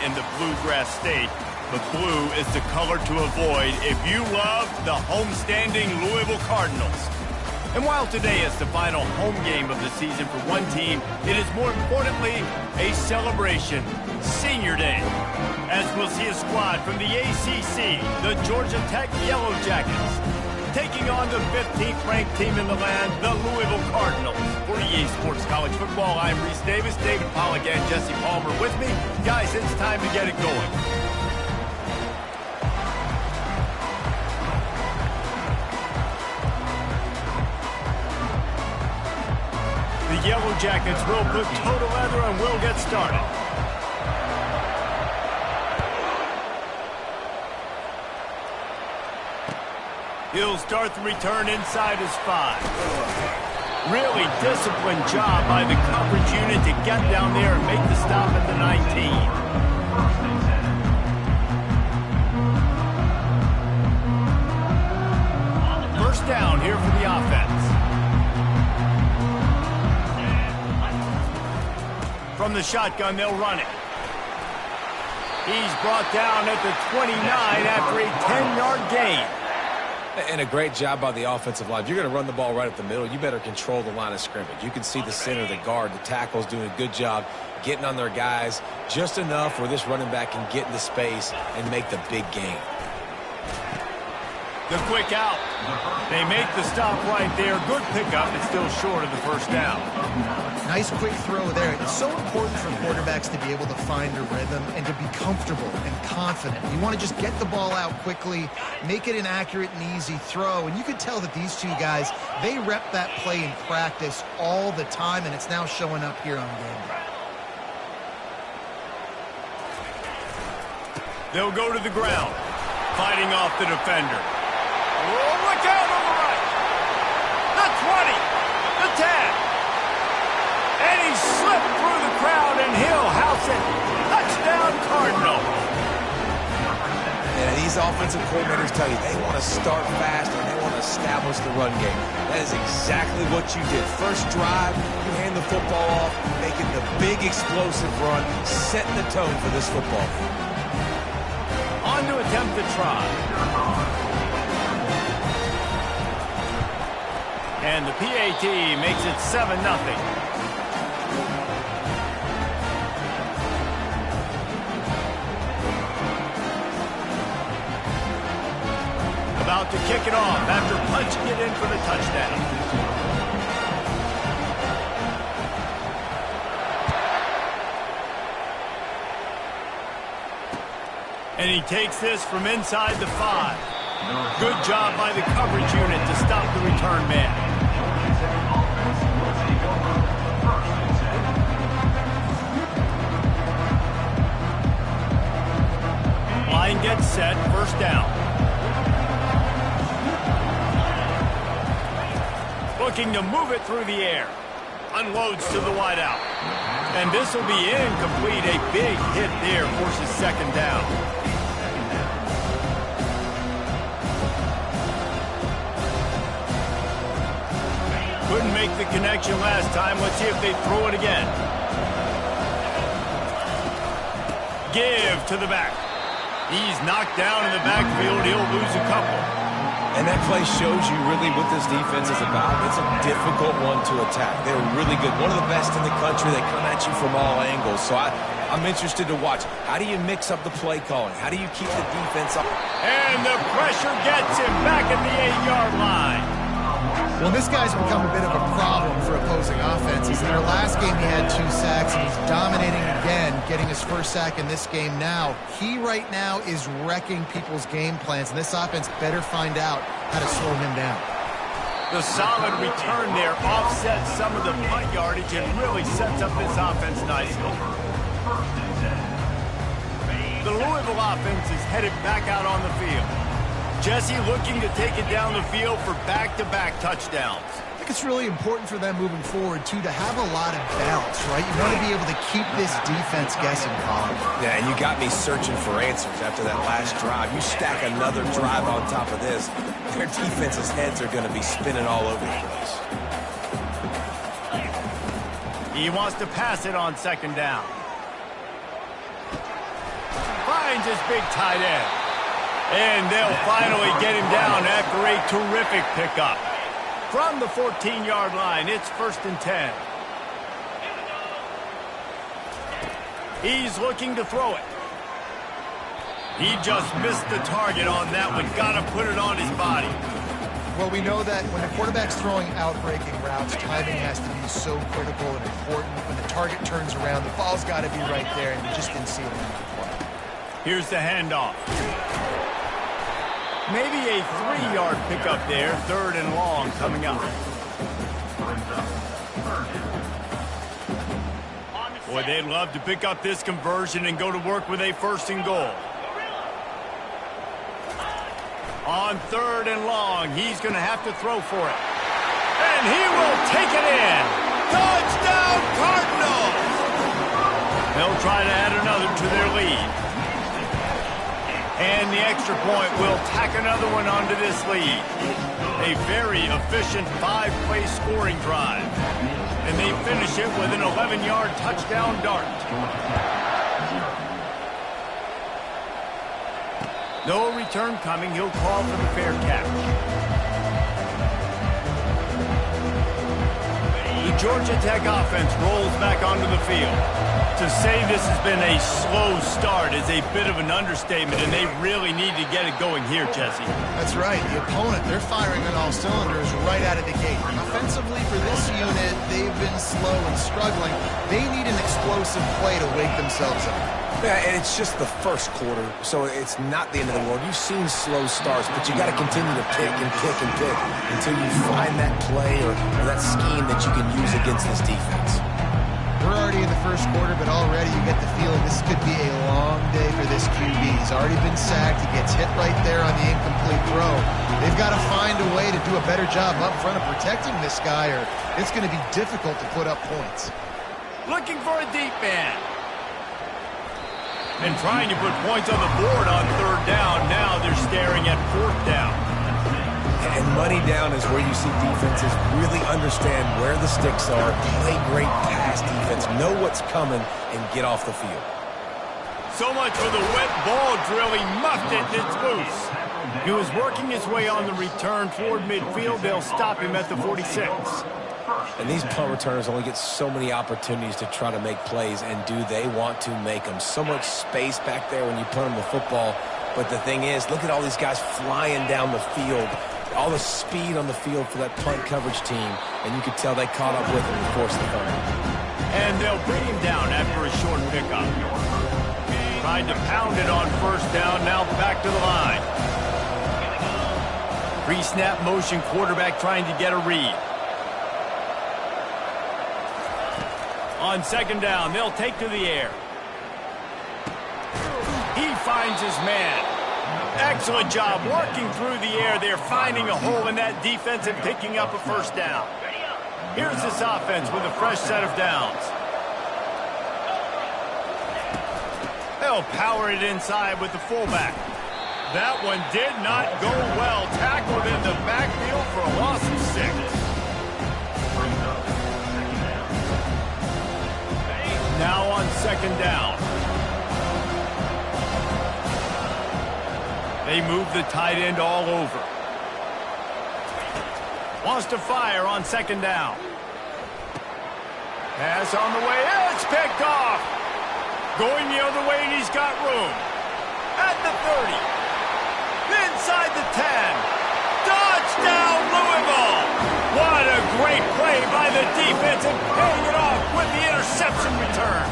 in the bluegrass state, but blue is the color to avoid if you love the homestanding Louisville Cardinals. And while today is the final home game of the season for one team, it is more importantly a celebration, Senior Day, as we'll see a squad from the ACC, the Georgia Tech Yellow Jackets, taking on the 15th ranked team in the land, the Louisville Cardinals. For EA Sports College Football, I'm Reese Davis, David Pollack and Jesse Palmer with me. Guys, it's time to get it going. The Yellow Jackets will put toe to leather and will get started. He'll start the return inside his 5. Really disciplined job by the coverage unit to get down there and make the stop at the 19. First down here for the offense. From the shotgun, they'll run it. He's brought down at the 29 after a 10-yard gain. And a great job by the offensive line. If you're going to run the ball right up the middle, you better control the line of scrimmage. You can see the center, the guard, the tackle's doing a good job getting on their guys just enough where this running back can get into space and make the big gain. The quick out. They make the stop right there. Good pickup. It's still short of the first down. Nice quick throw there. It's so important for quarterbacks to be able to find a rhythm and to be comfortable and confident. You want to just get the ball out quickly, make it an accurate and easy throw. And you can tell that these two guys, they rep that play in practice all the time, and it's now showing up here on game day. They'll go to the ground, fighting off the defender. Oh, look out on the right. The 20, the 10. And he slipped through the crowd, and he'll house it. Touchdown, Cardinal. And these offensive coordinators tell you they want to start fast and they want to establish the run game. That is exactly what you did. First drive, you hand the football off, making the big explosive run, setting the tone for this football game. On to attempt the try. And the PAT makes it 7-0. About to kick it off after punching it in for the touchdown. And he takes this from inside the 5. Good job by the coverage unit to stop the return man. Line gets set, first down. Looking to move it through the air. Unloads to the wideout. And this will be incomplete. A big hit there forces second down. Couldn't make the connection last time. Let's see if they throw it again. Give to the back. He's knocked down in the backfield. He'll lose a couple. And that play shows you really what this defense is about. It's a difficult one to attack. They're really good. One of the best in the country. They come at you from all angles. So I'm interested to watch. How do you mix up the play calling? How do you keep the defense up? And the pressure gets him back at the 8-yard line. Well, this guy's become a bit of a problem for opposing offenses. In their last game, he had 2 sacks, and he's dominating again, getting his first sack in this game now. He right now is wrecking people's game plans, and this offense better find out how to slow him down. The solid return there offsets some of the punt yardage and really sets up this offense nicely. The Louisville offense is headed back out on the field. Jesse looking to take it down the field for back-to-back touchdowns. I think it's really important for them moving forward, too, to have a lot of balance, right? You want to be able to keep this defense guessing, Colin. Yeah, and you got me searching for answers after that last drive. You stack another drive on top of this, their defense's heads are going to be spinning all over the place. He wants to pass it on second down. finds his big tight end. And they'll finally get him down after a terrific pickup. From the 14-yard line, it's 1st and 10. He's looking to throw it. He just missed the target on that one. Got to put it on his body. Well, we know that when the quarterback's throwing out-breaking routes, timing has to be so critical and important. When the target turns around, the ball's got to be right there, and you just didn't see it in that play. Here's the handoff. Maybe a 3-yard pickup there. 3rd and long coming up. Boy, they'd love to pick up this conversion and go to work with a 1st and goal. On 3rd and long, he's going to have to throw for it. And he will take it in. Touchdown, Cardinals! They'll try to add another to their lead. And the extra point will tack another one onto this lead. A very efficient 5-play scoring drive. And they finish it with an 11-yard touchdown dart. No return coming. He'll call for the fair catch. The Georgia Tech offense rolls back onto the field. To say this has been a slow start is a bit of an understatement, and they really need to get it going here, Jesse. That's right. The opponent, they're firing on all cylinders right out of the gate. Offensively for this unit, they've been slow and struggling. They need an explosive play to wake themselves up. Yeah, and it's just the first quarter, so it's not the end of the world. You've seen slow starts, but you got to continue to pick and pick and pick until you find that play or that scheme that you can use against this defense. We're already in the first quarter, but already you get the feeling this could be a long day for this QB. He's already been sacked. He gets hit right there on the incomplete throw. They've got to find a way to do a better job up front of protecting this guy, or it's going to be difficult to put up points. Looking for a deep man. And trying to put points on the board on 3rd down. Now they're staring at 4th down. And money down is where you see defenses really understand where the sticks are, play great pass defense, know what's coming, and get off the field. So much for the wet ball drill. He muffed it, and it's loose. He was working his way on the return toward midfield. They'll stop him at the 46. And these punt returners only get so many opportunities to try to make plays, and do they want to make them? So much space back there when you punt them the football. But the thing is, look at all these guys flying down the field, all the speed on the field for that punt coverage team, and you could tell they caught up with him and forced the fumble. And they'll bring him down after a short pickup. Tried to pound it on 1st down, now back to the line. Pre-snap motion, quarterback trying to get a read. On 2nd down, they'll take to the air. He finds his man. Excellent job working through the air. They're finding a hole in that defense and picking up a 1st down. Here's this offense with a fresh set of downs. They'll power it inside with the fullback. That one did not go well. Tackled in the backfield for a loss of 6. Now on 2nd down. They move the tight end all over. Wants to fire on 2nd down. Pass on the way. It's picked off. Going the other way, and he's got room. At the 30. Inside the 10. Touchdown, Louisville. What a great play by the defense, and paying it off with the interception return.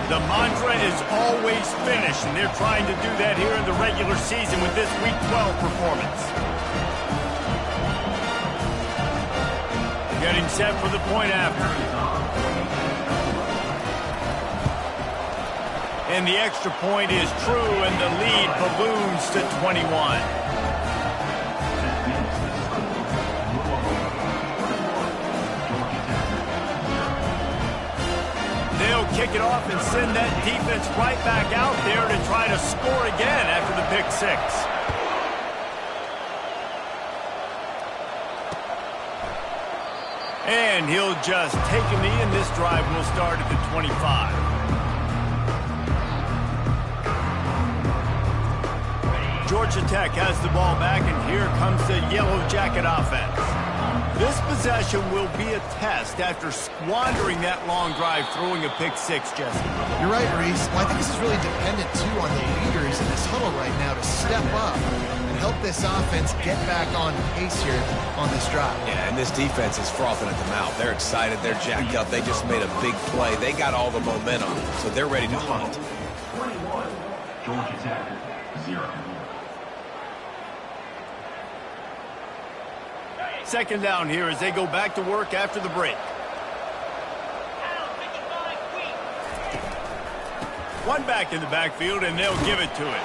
The mantra is always finish, and they're trying to do that here in the regular season with this Week 12 performance. Getting set for the point after. And the extra point is true, and the lead balloons to 21. They'll kick it off and send that defense right back out there to try to score again after the pick 6. And he'll just take a knee, and this drive will start at the 25. Georgia Tech has the ball back, and here comes the Yellow Jacket offense. This possession will be a test after squandering that long drive, throwing a pick six, Jesse. You're right, Reese. Well, I think this is really dependent, too, on the leaders in this huddle right now to step up and help this offense get back on pace here on this drive. Yeah, and this defense is frothing at the mouth. They're excited. They're jacked up. They just made a big play. They got all the momentum, so they're ready to hunt. 21, Georgia Tech, 0. Second down here as they go back to work after the break. One back in the backfield, and they'll give it to it.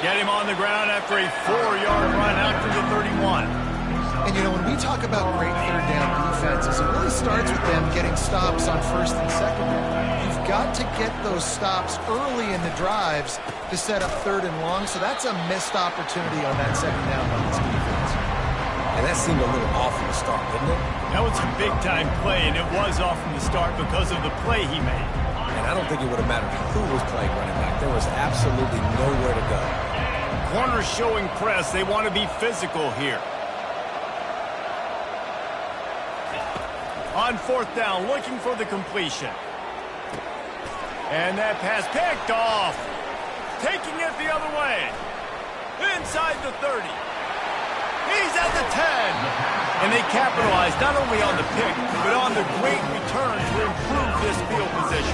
Get him on the ground after a 4-yard run out to the 31. And, you know, when we talk about great third down defenses, it really starts with them getting stops on first and second down. You've got to get those stops early in the drives to set up third and long, so that's a missed opportunity on that second down by this defense. And that seemed a little off from the start, didn't it? That was a big-time play, and it was off from the start because of the play he made. And I don't think it would have mattered who was playing running back. There was absolutely nowhere to go. Corners showing press. They want to be physical here. On fourth down, looking for the completion. And that pass picked off. Taking it the other way. Inside the 30. He's at the 10. And they capitalized not only on the pick, but on the great return to improve this field position.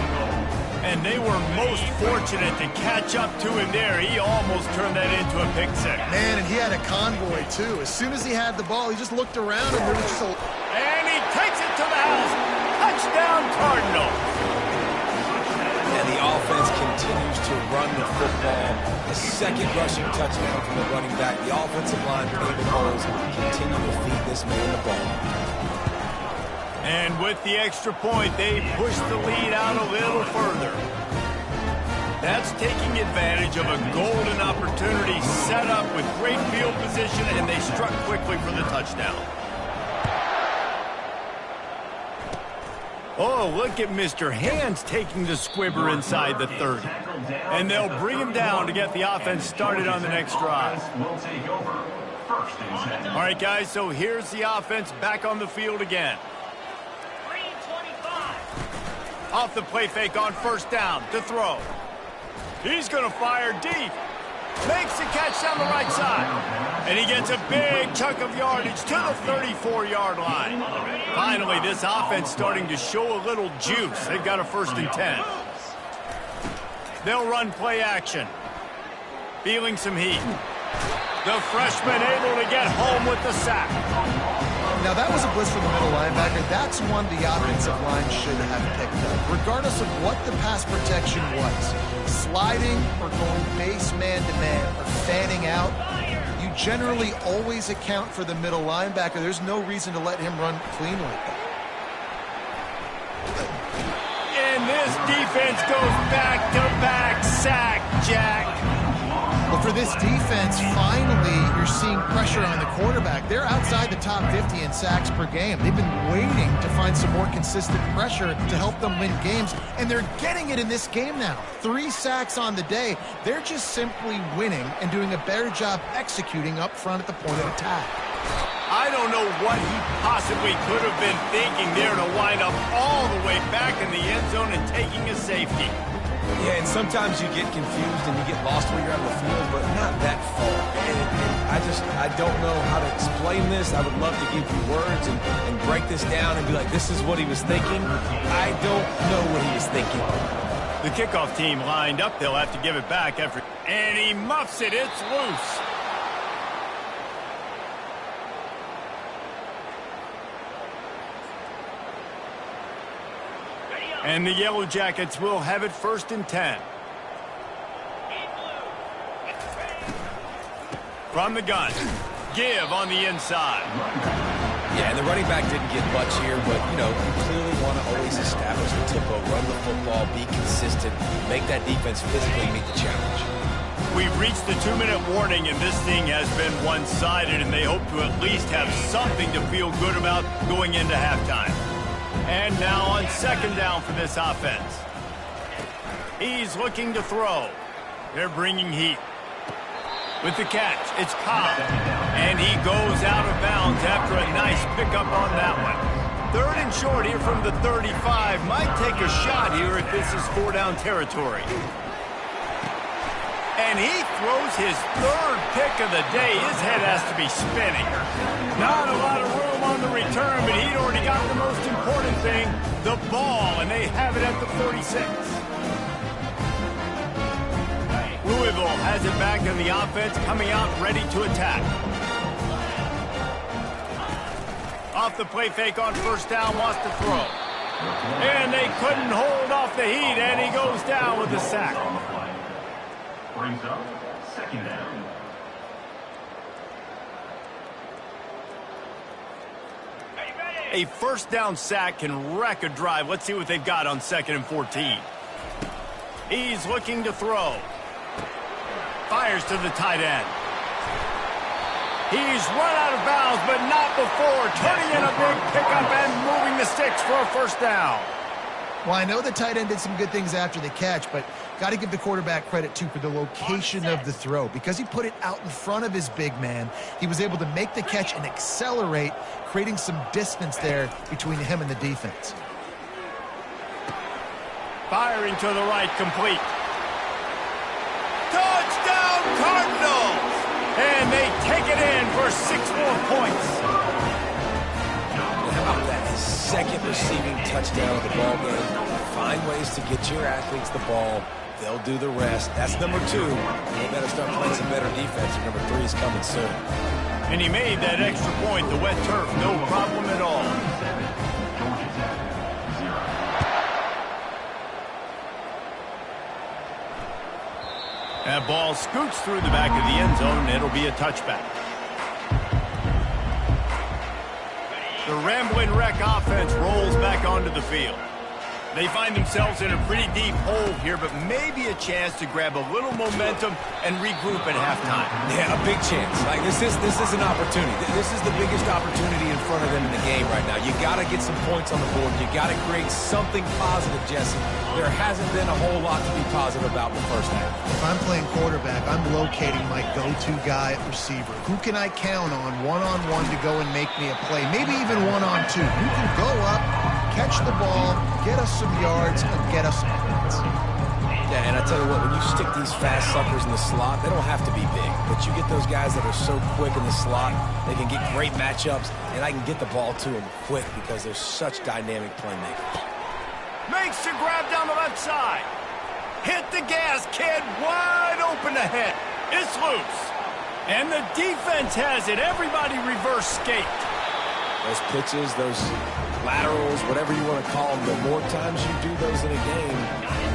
And they were most fortunate to catch up to him there. He almost turned that into a pick six. Man, and he had a convoy, too. As soon as he had the ball, he just looked around and there was just a... And he takes it to the house. Touchdown, Cardinals. And the offense continues to run the football. A second rushing touchdown from the running back. The offensive line, David Holes, continue to feed this man the ball. And with the extra point, they push the lead out a little further. That's taking advantage of a golden opportunity set up with great field position, and they struck quickly for the touchdown. Oh, look at Mr. Hands taking the squibber inside the 30. And they'll bring him down to get the offense started on the next drive. All right, guys, so here's the offense back on the field again. Off the play fake on first down to throw. He's going to fire deep. Makes the catch down the right side. And he gets a big chunk of yardage to the 34-yard line. Finally, this offense starting to show a little juice. They've got a 1st and 10. They'll run play action. Feeling some heat. The freshman able to get home with the sack. Now, that was a blitz from the middle linebacker. That's one the offensive line should have picked up, regardless of what the pass protection was. Sliding or going base man-to-man or fanning out, you generally always account for the middle linebacker. There's no reason to let him run clean like that. And this defense goes back-to-back sack, Jack. Well, for this defense, finally, you're seeing pressure on the quarterback. They're outside the top 50 in sacks per game. They've been waiting to find some more consistent pressure to help them win games, and they're getting it in this game now. 3 sacks on the day. They're just simply winning and doing a better job executing up front at the point of attack. I don't know what he possibly could have been thinking there to wind up all the way back in the end zone and taking a safety. Yeah, and sometimes you get confused and you get lost where you're on the field, but not that far. And I don't know how to explain this. I would love to give you words and break this down and be like, this is what he was thinking. I don't know what he was thinking. The kickoff team lined up. They'll have to give it back after. And he muffs it. It's loose. And the Yellow Jackets will have it 1st and 10. From the gun. Give on the inside. Yeah, and the running back didn't get much here, but, you know, you clearly want to always establish the tempo, run the football, be consistent, make that defense physically meet the challenge. We've reached the 2-minute warning, and this thing has been one-sided, and they hope to at least have something to feel good about going into halftime. And now on 2nd down for this offense. He's looking to throw. They're bringing heat. With the catch, it's Cobb. And he goes out of bounds after a nice pickup on that one. 3rd and short here from the 35. Might take a shot here if this is 4-down territory. And he throws his 3rd pick of the day. His head has to be spinning. Not a lot of room on the return, but he'd already got the most important thing, the ball, and they have it at the 46. Louisville has it back in the offense, coming out ready to attack. Off the play fake on 1st down, wants to throw. And they couldn't hold off the heat, and he goes down with the sack. Brings up 2nd down. A 1st down sack can wreck a drive. Let's see what they've got on 2nd and 14. He's looking to throw. Fires to the tight end. He's run out of bounds, but not before turning in a big pickup and moving the sticks for a 1st down. Well, I know the tight end did some good things after the catch, but got to give the quarterback credit, too, for the location of the throw. Because he put it out in front of his big man, he was able to make the catch and accelerate, creating some distance there between him and the defense. Firing to the right, complete. Touchdown, Cardinals! And they take it in for 6 more points. How about that 2nd receiving touchdown of the ball game? Find ways to get your athletes the ball. They'll do the rest. That's number 2. They better start playing some better defense, or number 3 is coming soon. And he made that extra point, the wet turf, no problem at all. That ball scoots through the back of the end zone, and it'll be a touchback. The Rambling Wreck offense rolls back onto the field. They find themselves in a pretty deep hole here, but maybe a chance to grab a little momentum and regroup at halftime. Yeah, a big chance. Like this is an opportunity. This is the biggest opportunity in front of them in the game right now. You got to get some points on the board. You got to create something positive, Jesse. There hasn't been a whole lot to be positive about in the 1st half. If I'm playing quarterback, I'm locating my go-to guy at receiver. Who can I count on one-on-one to go and make me a play? Maybe even one-on-two. Who can go up, catch the ball, get us some yards, and get us some points. Yeah, and I tell you what, when you stick these fast suckers in the slot, they don't have to be big. But you get those guys that are so quick in the slot, they can get great matchups, and I can get the ball to them quick because they're such dynamic playmakers. Makes the grab down the left side. Hit the gas, kid. Wide open ahead. It's loose. And the defense has it. Everybody reverse skate. Those pitches, those laterals, whatever you want to call them, the more times you do those in a game,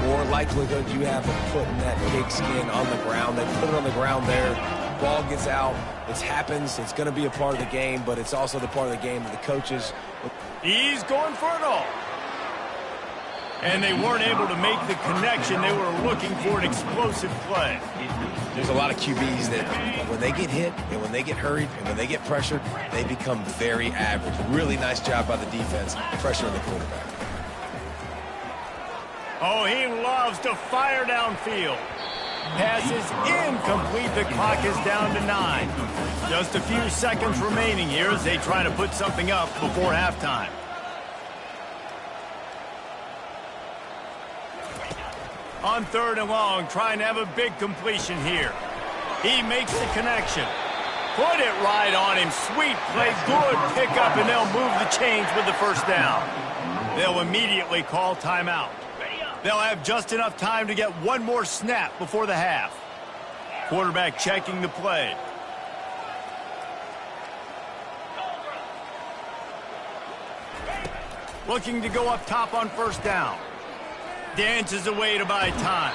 the more likelihood you have of putting that pigskin on the ground. They put it on the ground there. Ball gets out. It happens. It's going to be a part of the game, but it's also the part of the game that the coaches. He's going for it all. And they weren't able to make the connection. They were looking for an explosive play. There's a lot of QBs that when they get hit and when they get hurried and when they get pressured, they become very average. Really nice job by the defense, pressuring the quarterback. Oh, he loves to fire downfield. Pass is incomplete. The clock is down to 9. Just a few seconds remaining here as they try to put something up before halftime. On 3rd and long, trying to have a big completion here. He makes the connection. Put it right on him. Sweet play, good pickup, and they'll move the chains with the 1st down. They'll immediately call timeout. They'll have just enough time to get one more snap before the half. Quarterback checking the play. Looking to go up top on 1st down. Dances away to buy time.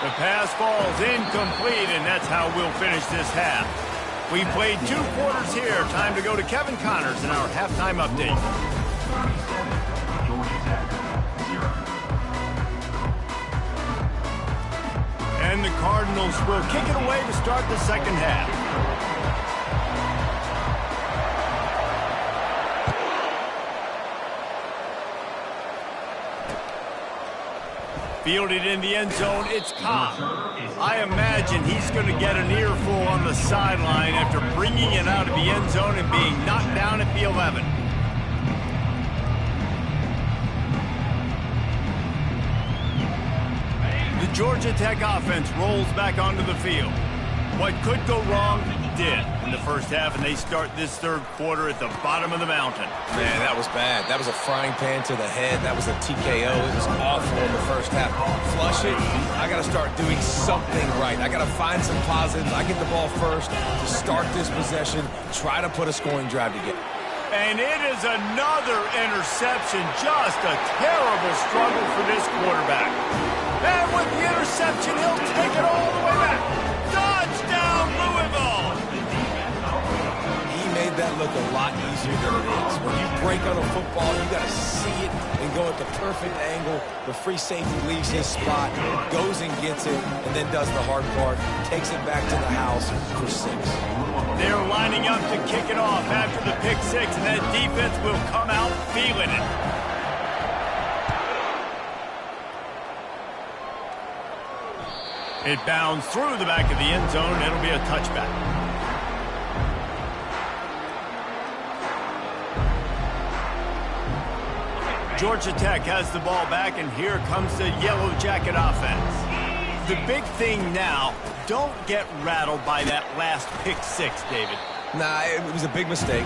The pass falls incomplete, and that's how we'll finish this half. We played 2 quarters here. Time to go to Kevin Connors in our halftime update. And the Cardinals will kick it away to start the 2nd half. Fielded in the end zone, it's Cobb. I imagine he's going to get an earful on the sideline after bringing it out of the end zone and being knocked down at the 11. The Georgia Tech offense rolls back onto the field. What could go wrong did in the first half, and they start this third quarter at the bottom of the mountain. Man, that was bad. That was a frying pan to the head. That was a TKO. It was awful in the first half. Flush it. I got to start doing something right. I got to find some positives. I get the ball first to start this possession, try to put a scoring drive together. And it is another interception. Just a terrible struggle for this quarterback. And with the interception, he'll take it all the way back. Touchdown, Louisville! He made that look a lot easier than it is. When you break on a football, you got to see it and go at the perfect angle. The free safety leaves his spot, goes and gets it, and then does the hard part, takes it back to the house for 6. They're lining up to kick it off after the pick 6, and that defense will come out feeling it. It bounds through the back of the end zone. It'll be a touchback. Georgia Tech has the ball back, and here comes the Yellow Jacket offense. The big thing now, don't get rattled by that last pick 6, David. Nah, it was a big mistake.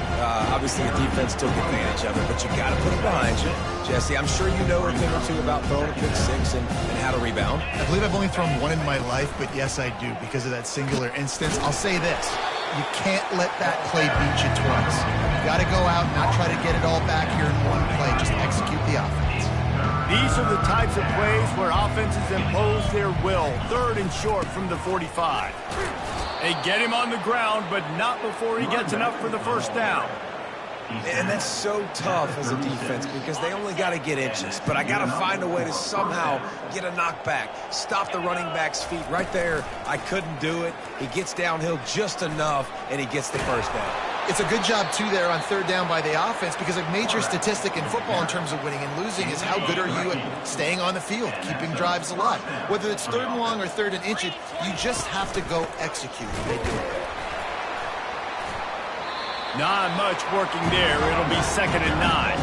Obviously, the defense took advantage of it, but you got to put it behind you. Jesse, I'm sure you know a thing or two about throwing a pick 6 and how to rebound. I believe I've only thrown one in my life, but yes, I do, because of that singular instance. I'll say this. You can't let that play beat you twice. You got to go out and not try to get it all back here in one play. Just execute the offense. These are the types of plays where offenses impose their will. 3rd and short from the 45. They get him on the ground, but not before he gets enough for the first down. And that's so tough as a defense because they only got to get inches. But I got to find a way to somehow get a knockback, stop the running back's feet. Right there, I couldn't do it. He gets downhill just enough, and he gets the first down. It's a good job, too, there on 3rd down by the offense because a major statistic in football in terms of winning and losing is how good are you at staying on the field, keeping drives alive. Whether it's 3rd and long or 3rd and inches, you just have to go execute. They do it. Not much working there. It'll be 2nd and 9.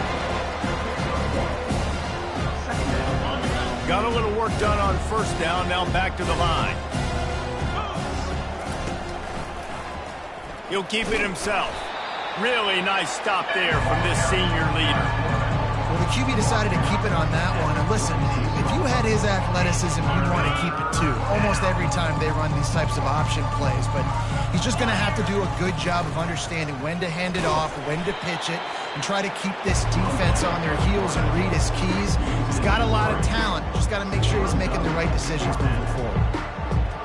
Got a little work done on 1st down. Now back to the line. He'll keep it himself. Really nice stop there from this senior leader. Well, the QB decided to keep it on that one. And listen, if you had his athleticism, you'd want to keep it too. Almost every time they run these types of option plays. But he's just going to have to do a good job of understanding when to hand it off, when to pitch it, and try to keep this defense on their heels and read his keys. He's got a lot of talent. Just got to make sure he's making the right decisions moving forward.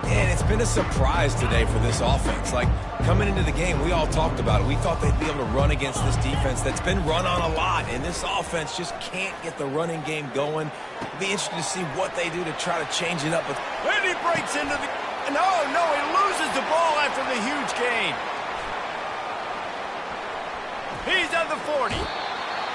And it's been a surprise today for this offense. Like, coming into the game, we all talked about it. We thought they'd be able to run against this defense that's been run on a lot, and this offense just can't get the running game going. It'll be interesting to see what they do to try to change it up. And he breaks into the... No, he loses the ball after the huge gain. He's at the 40.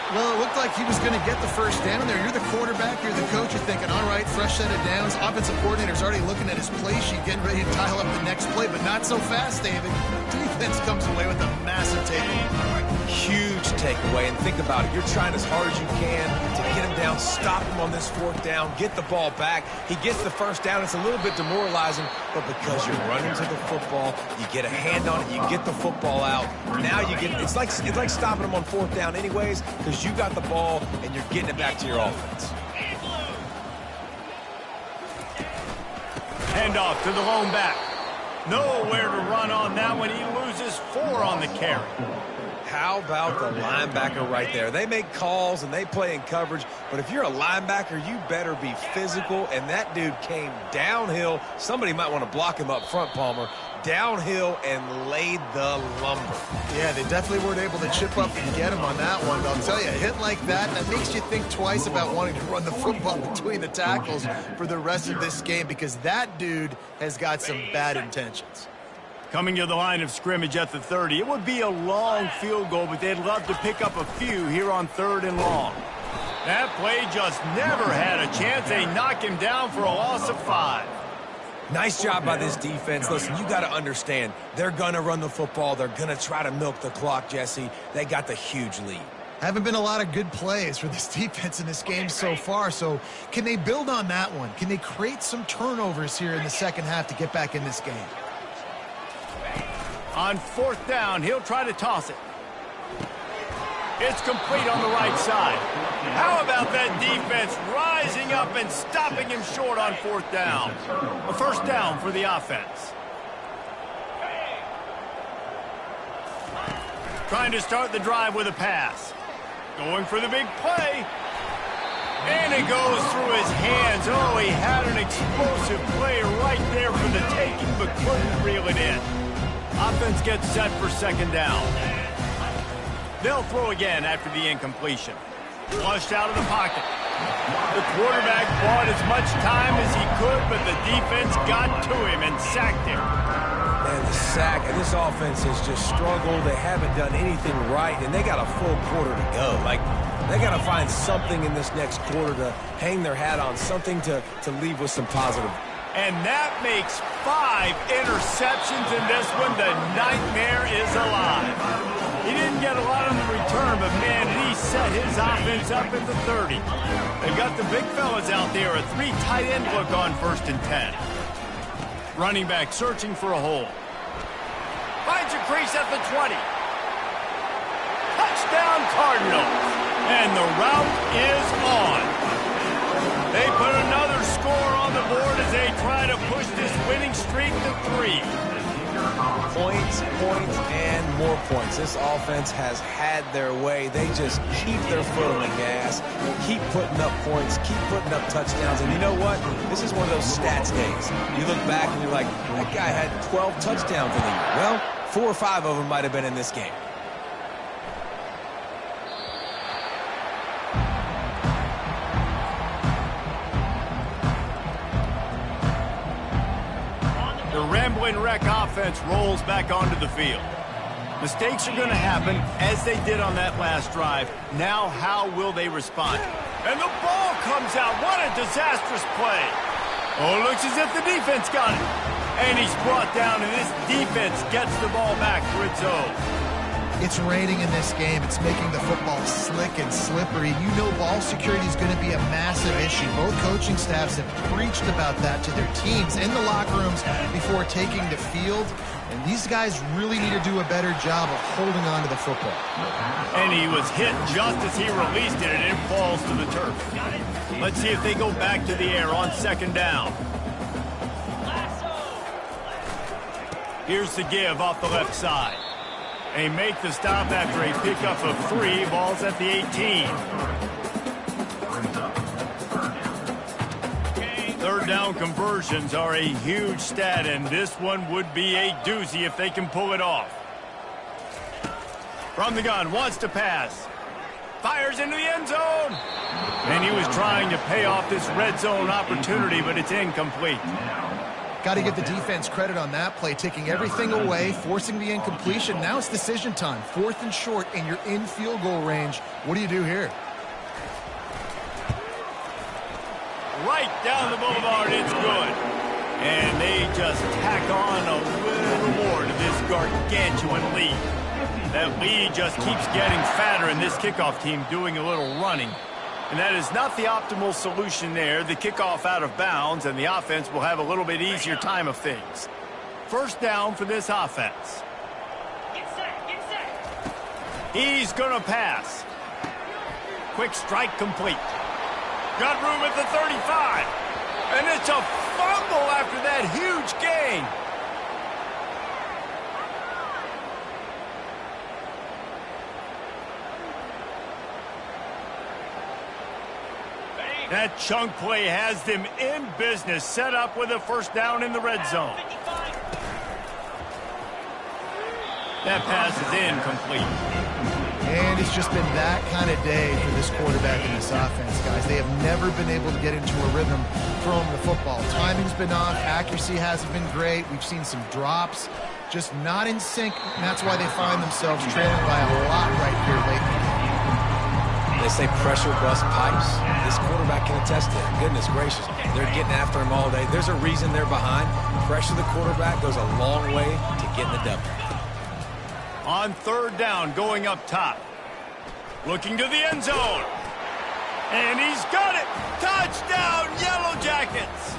Well, it looked like he was going to get the first down there. You're the quarterback, you're the coach, you're thinking, all right, fresh set of downs. Offensive coordinator's already looking at his play sheet, getting ready to dial up the next play, but not so fast, David. Defense comes away with a massive takeaway. Huge takeaway, and think about it. You're trying as hard as you can to get him down, stop him on this 4th down, get the ball back. He gets the first down. It's a little bit demoralizing, but because you're running to the football, you get a hand on it, you get the football out. Now you get, it's like stopping him on 4th down anyways, because you got the ball and you're getting it back to your offense. Handoff to the lone back. Nowhere to run on that one. He loses 4 on the carry. How about the linebacker right there? They make calls and they play in coverage, but if you're a linebacker, you better be physical, and that dude came downhill. Somebody might want to block him up front, Palmer. Downhill and laid the lumber. Yeah, they definitely weren't able to chip up and get him on that one. But I'll tell you, a hit like that makes you think twice about wanting to run the football between the tackles for the rest of this game, because that dude has got some bad intentions. Coming to the line of scrimmage at the 30. It would be a long field goal, but they'd love to pick up a few here on 3rd and long. That play just never had a chance. They knock him down for a loss of 5. Nice job by this defense. Listen, you got to understand, they're going to run the football. They're going to try to milk the clock, Jesse. They got the huge lead. Haven't been a lot of good plays for this defense in this game so far, so can they build on that one? Can they create some turnovers here in the second half to get back in this game? On 4th down, he'll try to toss it. It's complete on the right side. How about that defense rising up and stopping him short on 4th down? A 1st down for the offense. Trying to start the drive with a pass. Going for the big play. And it goes through his hands. Oh, he had an explosive play right there for the taking, but couldn't reel it in. Offense gets set for 2nd down. They'll throw again after the incompletion. Flushed out of the pocket. The quarterback bought as much time as he could, but the defense got to him and sacked him. And the sack, and this offense has just struggled. They haven't done anything right, and they got a full quarter to go. Like, they got to find something in this next quarter to hang their hat on, something to leave with some positive. And that makes 5 interceptions in this one. The nightmare is alive. He didn't get a lot on the return, but, man, he set his offense up at the 30. They've got the big fellas out there, a 3 tight end look on 1st and 10. Running back searching for a hole. Finds a crease at the 20. Touchdown Cardinals. And the route is on. They put another score on the board as they try to push this winning streak to 3. Points, and more points. This offense has had their way. They just keep their foot on the gas, keep putting up points, keep putting up touchdowns. And you know what? This is one of those stats days. You look back and you're like, that guy had 12 touchdowns in the year. Well, 4 or 5 of them might have been in this game. The Rambling Wreck offense rolls back onto the field. Mistakes are going to happen, as they did on that last drive. Now, how will they respond? And the ball comes out. What a disastrous play. Oh, looks as if the defense got it. And he's brought down, and this defense gets the ball back for its own. It's raining in this game. It's making the football slick and slippery. You know ball security is going to be a massive issue. Both coaching staffs have preached about that to their teams in the locker rooms before taking the field. And these guys really need to do a better job of holding on to the football. And he was hit just as he released it, and it falls to the turf. Let's see if they go back to the air on 2nd down. Here's the give off the left side. They make the stop after a pickup of 3. Ball's at the 18. 3rd down conversions are a huge stat, and this one would be a doozy if they can pull it off. From the gun, wants to pass. Fires into the end zone. And he was trying to pay off this red zone opportunity, but it's incomplete. Got to give the defense credit on that play, taking everything away, forcing the incompletion. Now it's decision time. 4th and short, and you're in field goal range. What do you do here? Right down the boulevard, it's good. And they just tack on a little more to this gargantuan lead. That lead just keeps getting fatter, and this kickoff team doing a little running. And that is not the optimal solution there. The kickoff out of bounds, and the offense will have a little bit easier time of things. 1st down for this offense. Get set. He's going to pass. Quick strike complete. Got room at the 35. And it's a fumble after that huge gain. That chunk play has them in business, set up with a 1st down in the red zone. That pass is incomplete. And it's just been that kind of day for this quarterback and this offense, guys. They have never been able to get into a rhythm throwing the football. Timing's been off. Accuracy hasn't been great. We've seen some drops, just not in sync, and that's why they find themselves trailing by a lot right here lately. They They say pressure busts pipes. This quarterback can attest to it. Goodness gracious. They're getting after him all day. There's a reason they're behind. Pressure the quarterback goes a long way to getting the W. On third down, going up top. Looking to the end zone. And he's got it. Touchdown, Yellow Jackets.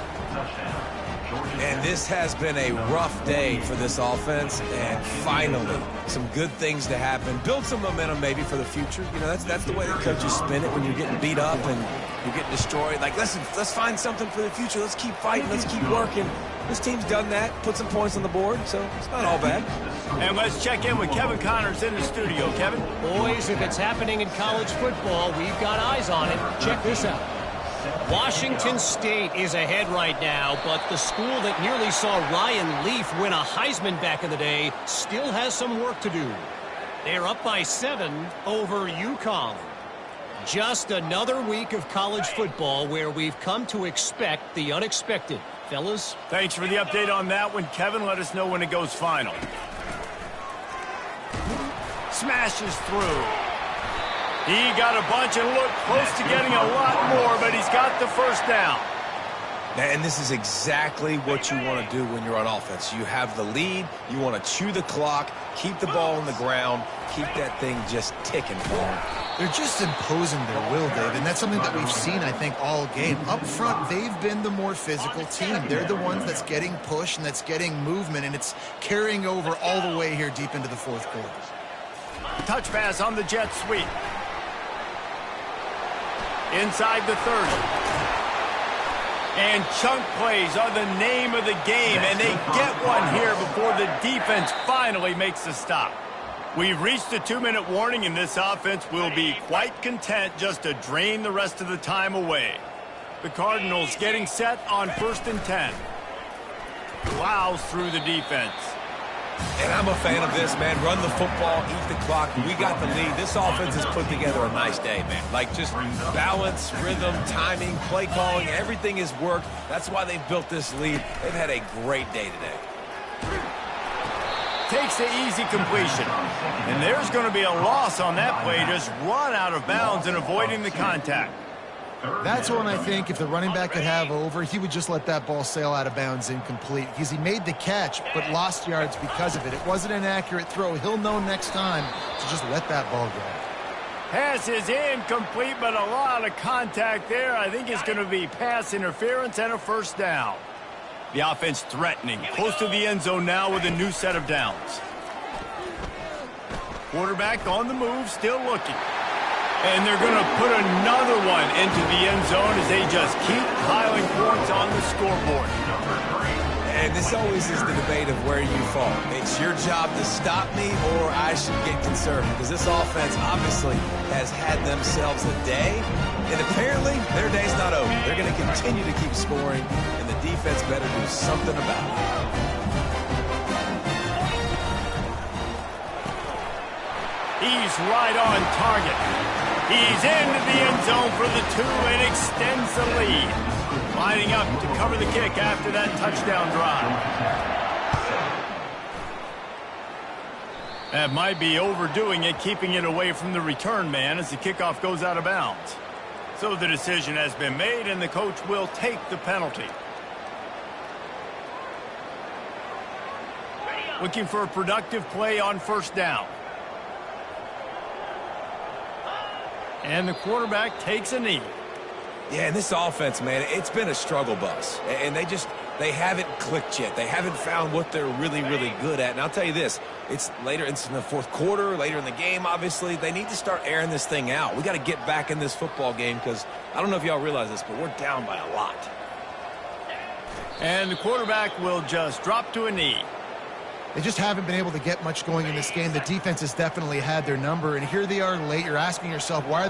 And this has been a rough day for this offense, and finally, some good things to happen. Build some momentum maybe for the future. You know, that's the way the coaches spin it when you're getting beat up and you're getting destroyed. Like, listen, let's find something for the future. Let's keep fighting. Let's keep working. This team's done that, put some points on the board, so it's not all bad. And let's check in with Kevin Connors in the studio. Kevin? Boys, if it's happening in college football, we've got eyes on it. Check this out. Washington State is ahead right now, but the school that nearly saw Ryan Leaf win a Heisman back in the day still has some work to do. They're up by 7 over UConn. Just another week of college football where we've come to expect the unexpected. Fellas? Thanks for the update on that one, Kevin. Let us know when it goes final. Smashes through. He got a bunch and looked close to getting a lot more, but he's got the first down. And this is exactly what you want to do when you're on offense. You have the lead. You want to chew the clock, keep the ball on the ground, keep that thing just ticking for them. They're just imposing their will, Dave, and that's something that we've seen, I think, all game. Up front, they've been the more physical team. They're the ones that's getting pushed and that's getting movement, and it's carrying over all the way here deep into the fourth quarter. Touch pass on the jet sweep. Inside the 30. And chunk plays are the name of the game, and they get one here before the defense finally makes the stop. We've reached a 2-minute warning, and this offense will be quite content just to drain the rest of the time away. The Cardinals getting set on 1st and 10. Plows through the defense. And I'm a fan of this, man. Run the football, eat the clock. We got the lead. This offense has put together a nice day, man. Like, just balance, rhythm, timing, play calling, everything has worked. That's why they've built this lead. They've had a great day today. Takes the easy completion. And there's going to be a loss on that play. Just run out of bounds and avoiding the contact. That's one I think if the running back could have over, he would just let that ball sail out of bounds incomplete because he made the catch but lost yards because of it. It wasn't an accurate throw. He'll know next time to just let that ball go. Pass is incomplete, but a lot of contact there. I think it's going to be pass interference and a first down. The offense threatening, close to the end zone now with a new set of downs. Quarterback on the move, still looking. And they're going to put another one into the end zone as they just keep piling points on the scoreboard. And this always is the debate of where you fall. It's your job to stop me or I should get conservative because this offense obviously has had themselves a day. And apparently their day's not over. They're going to continue to keep scoring, and the defense better do something about it. He's right on target. He's into the end zone for the 2 and extends the lead. Lining up to cover the kick after that touchdown drive. That might be overdoing it, keeping it away from the return man as the kickoff goes out of bounds. So the decision has been made, and the coach will take the penalty. Looking for a productive play on 1st down. And the quarterback takes a knee. Yeah, and this offense, man, it's been a struggle bus. And they haven't clicked yet. They haven't found what they're really, really good at. And I'll tell you this, it's later, it's in the fourth quarter, later in the game, obviously. They need to start airing this thing out. We got to get back in this football game because I don't know if y'all realize this, but we're down by a lot. And the quarterback will just drop to a knee. They just haven't been able to get much going in this game. The defense has definitely had their number, and here they are late. You're asking yourself, why are